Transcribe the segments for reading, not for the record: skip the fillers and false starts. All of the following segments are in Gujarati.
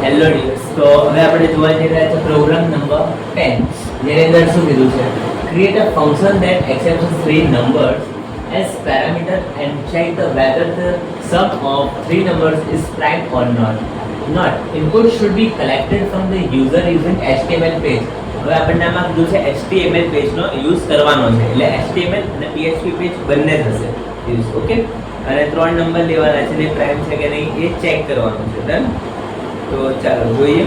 હેલો ડિયર્સ, તો હવે આપણે જોવા જઈ રહ્યા છે પ્રોગ્રામ નંબર 10 જેની અંદર શું કીધું છે, create a function that accepts three numbers as parameter and check the whether the sum of three numbers is prime or not. Input should be collected from the user using HTML page. હવે આપણને આમાં કીધું છે HTML પેજ નો યુઝ કરવાનો છે, એટલે HTML અને PHP પેજ બંને થશે યુઝ. ઓકે, અને 3 નંબર લેવાના છે, જે પ્રાઇમ છે કે નહીં એ ચેક કરવાનું છે. ડન. તો ચાલો જોઈએ.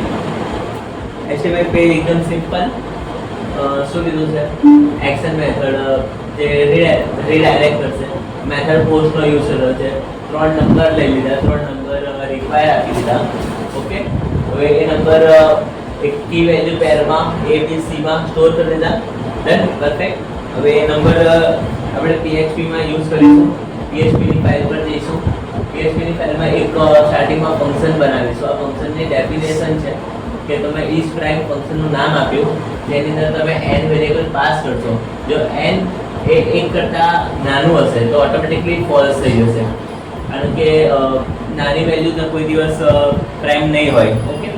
HTML પેજ એકદમ સિમ્પલ. શું કીધું છે, એક્શન મેથડ જે રીડાયરેક્ટ કરશે, મેથડ પોસ્ટનો યુઝ કર્યો છે, 3 નંબર લઈ લીધા, 3 નંબર રિક્વાયર આપી દીધા. ઓકે, હવે એ નંબર એક કી વેલ્યુ પેરમાં A B C માં સ્ટોર કરી દીધા. Done, perfect. હવે એ નંબર આપણે PHP માં યુઝ કરીશું. PHP ની ફાઇલ પર જઈશું. PHP ની ફાઇલમાં એક સ્ટાર્ટિંગમાં ફંક્શન બનાવીશું. આ ફંક્શનની ડેફિનેશન છે કે તમે is prime ફંક્શનનું નામ આપ્યું, જેની અંદર તમે n વેરિયેબલ પાસ કરશો. જો n એ 1 કરતા નાનું હશે તો ઓટોમેટિકલી ફોલ્સ થઈ જશે, કારણ કે નાની વેલ્યુ તો કોઈ દિવસ પ્રાઇમ નહીં હોય. ઓકે,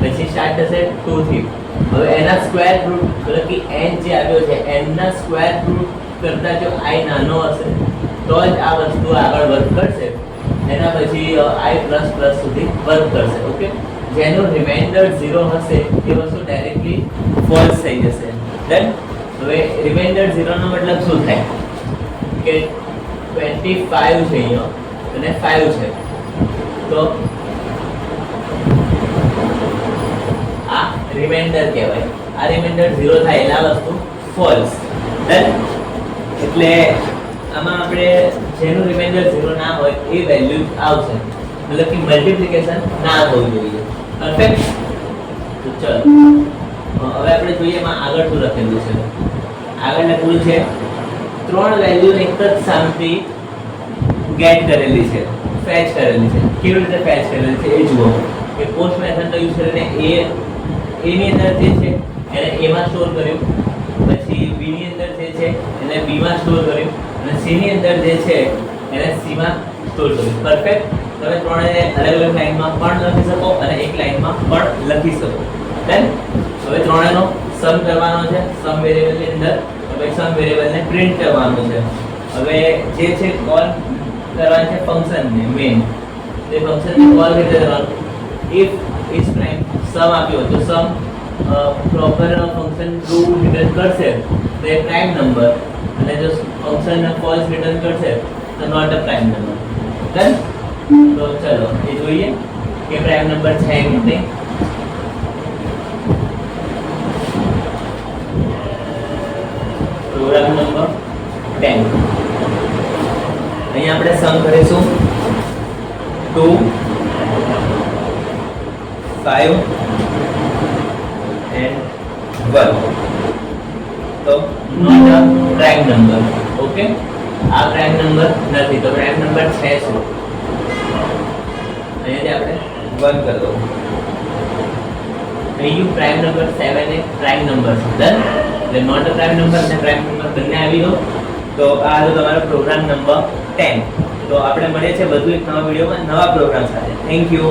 પછી સ્ટાર્ટ થશે 2 થી. હવે એના સ્ક્વેર રૂટ, એટલે કે n જે આવ્યો છે n ના સ્ક્વેર રૂટ કરતા જો i નાનો હશે તો જ આ વસ્તુ આગળ વર્ક કરશે. એના પછી i++ સુધી વર્ક કરશે. ઓકે, જેનું રિમાઇન્ડર 0 હશે એ વસ્તુ ડાયરેક્ટલી ફોલ્સ થઈ જશે. ડન. હવે રિમાઇન્ડર 0 નો મતલબ શું થાય કે 25 છે અહીંયા અને 5 છે, તો આ રિમાઇન્ડર કહેવાય. આ રિમાઇન્ડર 0 થાય એટલે આ વસ્તુ ફોલ્સ. ડન. એટલે આમાં આપણે જેનું રિમાઇન્ડર 0 ના હોય એ વેલ્યુ આવશે, મતલબ કે મલ્ટીપ્લિકેશન ના થવું જોઈએ. પરફેક્ટ. તો ચલો હવે આપણે જોઈએ એમાં આગળ શું લખેલું છે. આગળ લખેલું છે 3 વેલ્યુ એક જ સામથી ગેટ કરેલી છે, ફેચ કરેલી છે. કેવી રીતે ફેચ કરેલી છે એ જુઓ. કે પોસ્ટ મેથડનો યુઝ કરીને a ની અંદર જે છે એને a માં સ્ટોર કર્યું, પછી b ની અંદર જે છે એને b માં સ્ટોર કર્યું, અને c ની અંદર જે છે એને c માં સ્ટોર કર્યું. પરફેક્ટ. તમે ત્રણેય અલગ અલગ લાઈનમાં પણ લખી શકો અને એક લાઈનમાં પણ લખી શકો. ડન. હવે ત્રણેયનો સમ કરવાનો છે. સમ વેરિયેબલની અંદર હવે સમ વેરિયેબલને પ્રિન્ટ કરવાનું છે. હવે જે છે કોલ કરવાનું છે ફંક્શનને મેઇન. તે ફંક્શનને કોલ રીતે કરવાનું. ઇફ is prime સમ આપ્યો તો સમ પ્રોપર ફંક્શન ટ્રુ રિટર્ન કરશે તો એ પ્રાઇમ નંબર, અને જો ફંક્શન ફોલ્સ રિટર્ન કરશે તો not a prime number. Done. તો ચલો એ જોઈએ કે પ્રાઇમ નંબર છે કે નહીં. Program number 10. અહીંયા આપણે સમ કરીશું 2 5 and 1. તો not a prime number. Okay, આ પ્રાઇમ નંબર નથી, તો પ્રાઇમ નંબર છે શું? અહીંયાથી આપણે 1 કરી દો. અહીં પ્રાઇમ નંબર 7 એ પ્રાઇમ નંબર છે. ડન. એટલે નોટ અ પ્રાઇમ નંબર અને પ્રાઇમ નંબર બંને આવી ગયો. તો આ હતો તમારો પ્રોગ્રામ નંબર 10. તો આપણે મળીએ છીએ વધુ એક નવા વિડીયોમાં નવા પ્રોગ્રામ સાથે. Thank you.